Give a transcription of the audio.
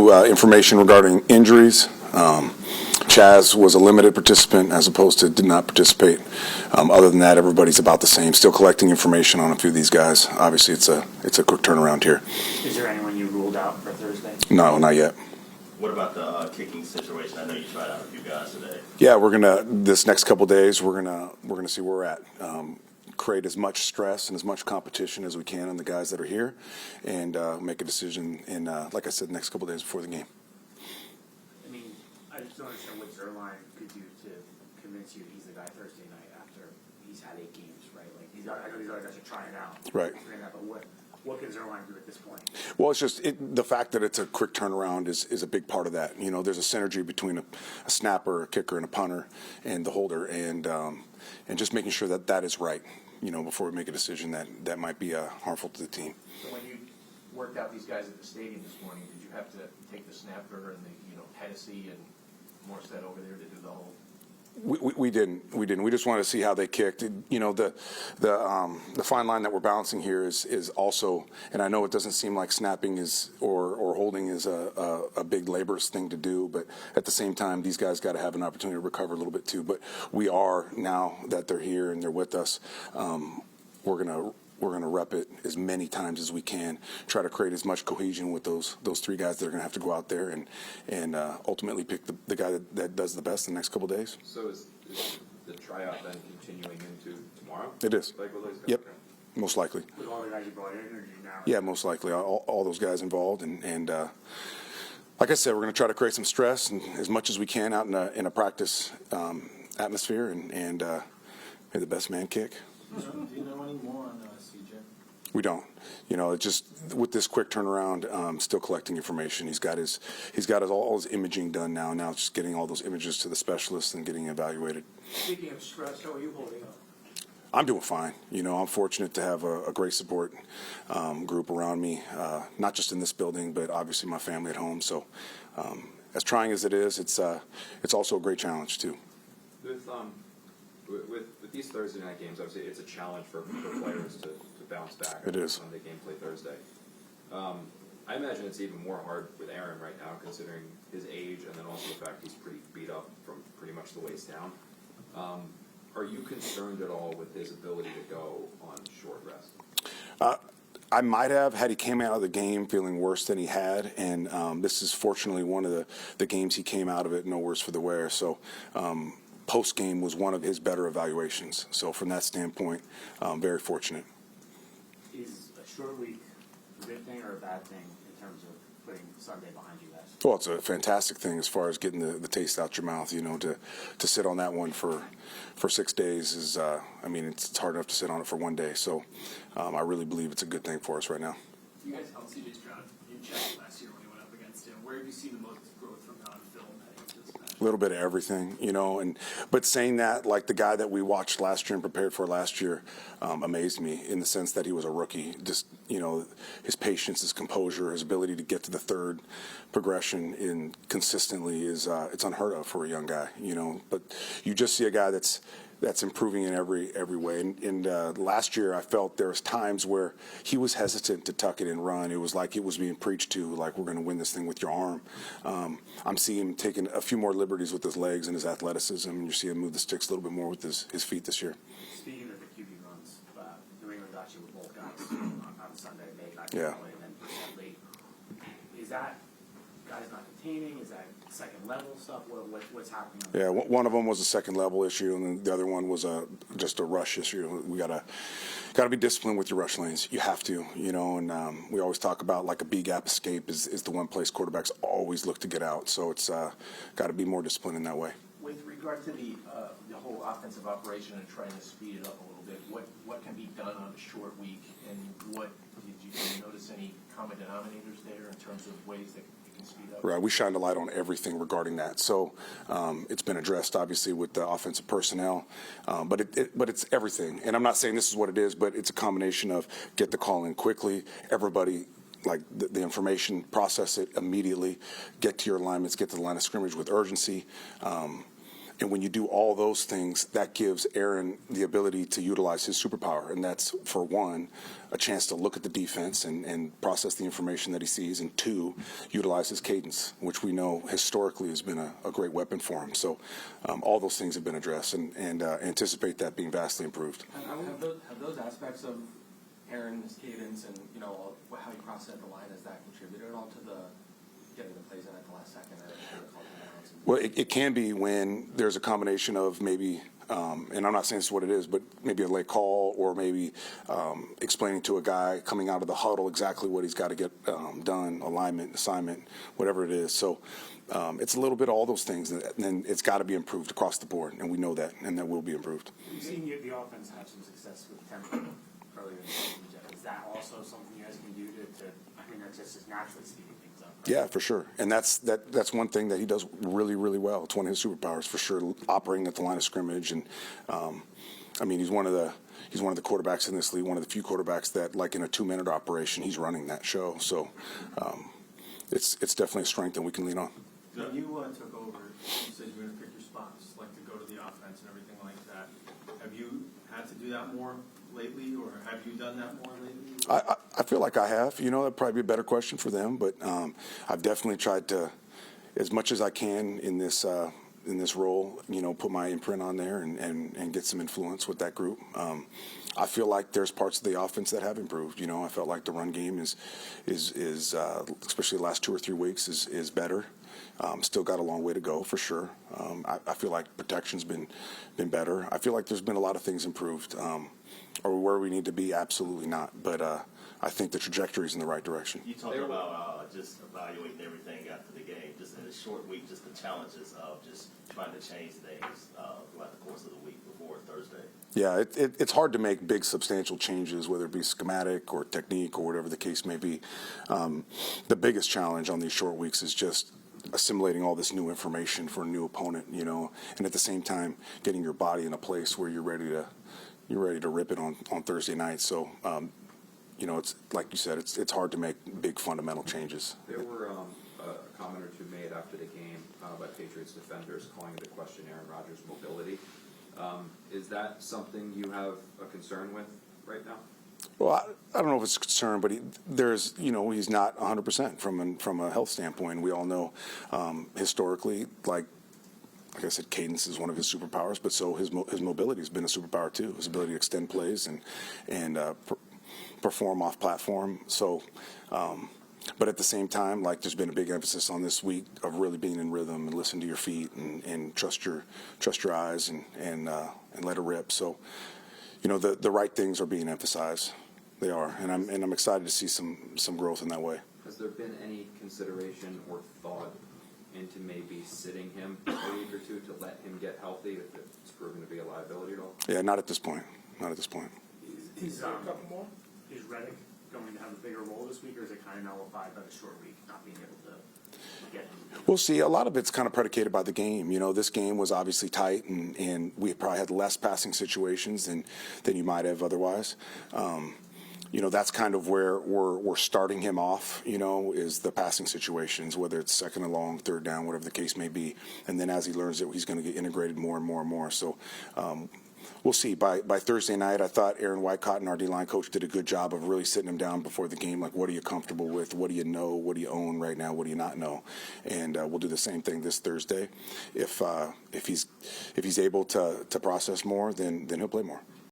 you information regarding injuries. Chaz was a limited participant as opposed to did not participate. Other than that, everybody's about the same. Still collecting information on a few of these guys. Obviously, it's a quick turnaround here. Is there anyone you ruled out for Thursday? No, not yet. What about the kicking situation? I know you tried out a few guys today. Yeah, this next couple days we're gonna see where we're at. Create as much stress and as much competition as we can on the guys that are here, and make a decision in, like I said, next couple days before the game. I mean, I just don't understand what Zerline could do to convince you he's the guy Thursday night after he's had 8 games, right? Like I know these other guys are trying out, right? But what can Zerline do at this point? Well, it's just the fact that it's a quick turnaround is a big part of that. You know, there's a synergy between a snapper, a kicker, and a punter, and the holder, and just making sure that that is right. You know, before we make a decision that might be harmful to the team. So when you worked out these guys at the stadium this morning, did you have to take the snapper and the Hennessy and Morstead over there to do the whole? We didn't. We just wanted to see how they kicked. You know, the fine line that we're balancing here is also, and I know it doesn't seem like snapping is or holding is a big laborious thing to do, but at the same time, these guys got to have an opportunity to recover a little bit too. But we are, now that they're here and they're with us, we're gonna rep it as many times as we can. Try to create as much cohesion with those 3 guys that are gonna have to go out there and ultimately pick the guy that does the best in the next couple of days. So is the tryout then continuing into tomorrow? It is. Like with those guys? Yep. Okay. Most likely. With all the guys you brought in, or do you now? Yeah, most likely. All those guys involved, and like I said, we're going to try to create some stress and as much as we can out in a practice atmosphere, and may the best man kick. Do you know any more on CJ? We don't. You know, it's just with this quick turnaround, still collecting information. He's got all his imaging done now. Now it's just getting all those images to the specialists and getting evaluated. Speaking of stress, how are you holding up? I'm doing fine. You know, I'm fortunate to have a great support group around me, not just in this building, but obviously my family at home. So, as trying as it is, it's also a great challenge too. With these Thursday night games, obviously it's a challenge for players to bounce back. It is. Sunday gameplay Thursday. I imagine it's even more hard with Aaron right now, considering his age and then also the fact he's pretty beat up from pretty much the waist down. Are you concerned at all with his ability to go on short rest? I might have had he came out of the game feeling worse than he had, and this is fortunately one of the games he came out of it no worse for the wear. So post-game was one of his better evaluations. So from that standpoint, very fortunate. Is a short week a good thing or a bad thing in terms of putting Sunday behind you guys? Well, it's a fantastic thing as far as getting the taste out your mouth. You know, to sit on that one for 6 days is, I mean, it's hard enough to sit on it for 1 day. So I really believe it's a good thing for us right now. You guys held CJ Stroud in check last year when you went up against him. Where have you seen the most growth from on film heading into this match? A little bit of everything, you know, but saying that, like the guy that we watched last year and prepared for last year amazed me in the sense that he was a rookie. Just, you know, his patience, his composure, his ability to get to the third progression in consistently is it's unheard of for a young guy, you know. But you just see a guy that's improving in every way. And last year, I felt there was times where he was hesitant to tuck it and run. It was like it was being preached to, like, we're going to win this thing with your arm. I'm seeing him taking a few more liberties with his legs and his athleticism, and you see him move the sticks a little bit more with his feet this year. Speaking of the QB runs, New England got you with both guys on Sunday. They got you Yeah. early and then late. Is that guys not containing? Is that second level stuff? What's happening? Yeah, one of them was a second level issue, and then the other one was just a rush issue. We gotta be disciplined with your rush lanes. You have to, you know. And we always talk about like a B gap escape is the one place quarterbacks always look to get out. So it's got to be more disciplined in that way. With regard to the whole offensive operation and trying to speed it up a little bit, what can be done on a short week, and what did you notice any common denominators there in terms of ways that it can speed up? Right, we shined a light on everything regarding that. So it's been addressed, obviously, with the offensive personnel, but it's everything. And I'm not saying this is what it is, but it's a combination of get the call in quickly, everybody, like the information, process it immediately, get to your alignments, get to the line of scrimmage with urgency. And when you do all those things, that gives Aaron the ability to utilize his superpower. And that's, for one, a chance to look at the defense and process the information that he sees, and two, utilize his cadence, which we know historically has been a great weapon for him. So all those things have been addressed, and anticipate that being vastly improved. Have those aspects of Aaron's cadence and, you know, how he crosses at the line, has that contributed at all to the getting the plays in at the last second? Well, it can be when there's a combination of maybe, and I'm not saying this is what it is, but maybe a late call, or maybe explaining to a guy coming out of the huddle exactly what he's got to get done, alignment, assignment, whatever it is. So it's a little bit of all those things, and then it's got to be improved across the board, and we know that, and that will be improved. We've seen the offense have some success with tempo earlier in the season. Is that also something you guys can do to I mean, that's just naturally speeding things up, right? Yeah, for sure. And that's one thing that he does really, really well. It's one of his superpowers, for sure, operating at the line of scrimmage. And I mean, he's one of the quarterbacks in this league, one of the few quarterbacks that, like in a 2-minute operation, he's running that show. So it's definitely a strength that we can lean on. When you took over, you said you were going to pick your spots, like to go to the offense and everything like that. Have you had to do that more lately, or have you done that more lately? I feel like I have. You know, that'd probably be a better question for them. But I've definitely tried to, as much as I can in this role, you know, put my imprint on there and get some influence with that group. I feel like there's parts of the offense that have improved. You know, I felt like the run game is especially the last 2 or 3 weeks is better. Still got a long way to go, for sure. I feel like protection's been better. I feel like there's been a lot of things improved. Are we where we need to be? Absolutely not. But I think the trajectory is in the right direction. You talked about just evaluating everything after the game, just in a short week, just the challenges of just trying to change things throughout the course of the week before Thursday. Yeah, it's hard to make big, substantial changes, whether it be schematic or technique or whatever the case may be. The biggest challenge on these short weeks is just assimilating all this new information for a new opponent, you know, and at the same time getting your body in a place where you're ready to rip it on Thursday night. So, you know, it's like you said, it's hard to make big fundamental changes. There were a comment or two made after the game by Patriots defenders calling into question Aaron Rodgers' mobility. Is that something you have a concern with right now? Well, I don't know if it's a concern, but he's not 100% from a health standpoint. We all know historically, like I said, cadence is one of his superpowers, but so his mobility has been a superpower too. His ability to extend plays and perform off platform. So, but at the same time, like there's been a big emphasis on this week of really being in rhythm and listen to your feet and trust your eyes and let it rip. So, you know, the right things are being emphasized. They are, and I'm excited to see some growth in that way. Has there been any consideration or thought into maybe sitting him a week or two to let him get healthy if it's proven to be a liability at all? Yeah, not at this point. Not at this point. Is Reddick going to have a bigger role this week, or is it kind of nullified by the short week, not being able to get him? We'll see. A lot of it's kind of predicated by the game. You know, this game was obviously tight, and we probably had less passing situations than you might have otherwise. You know, that's kind of where we're starting him off, you know, is the passing situations, whether it's second and long, third down, whatever the case may be. And then as he learns it, he's going to get integrated more and more and more. So we'll see. By Thursday night, I thought Aaron Whitecotton, our D-line coach, did a good job of really sitting him down before the game. Like, what are you comfortable with? What do you know? What do you own right now? What do you not know? And we'll do the same thing this Thursday. If he's able to process more, then he'll play more.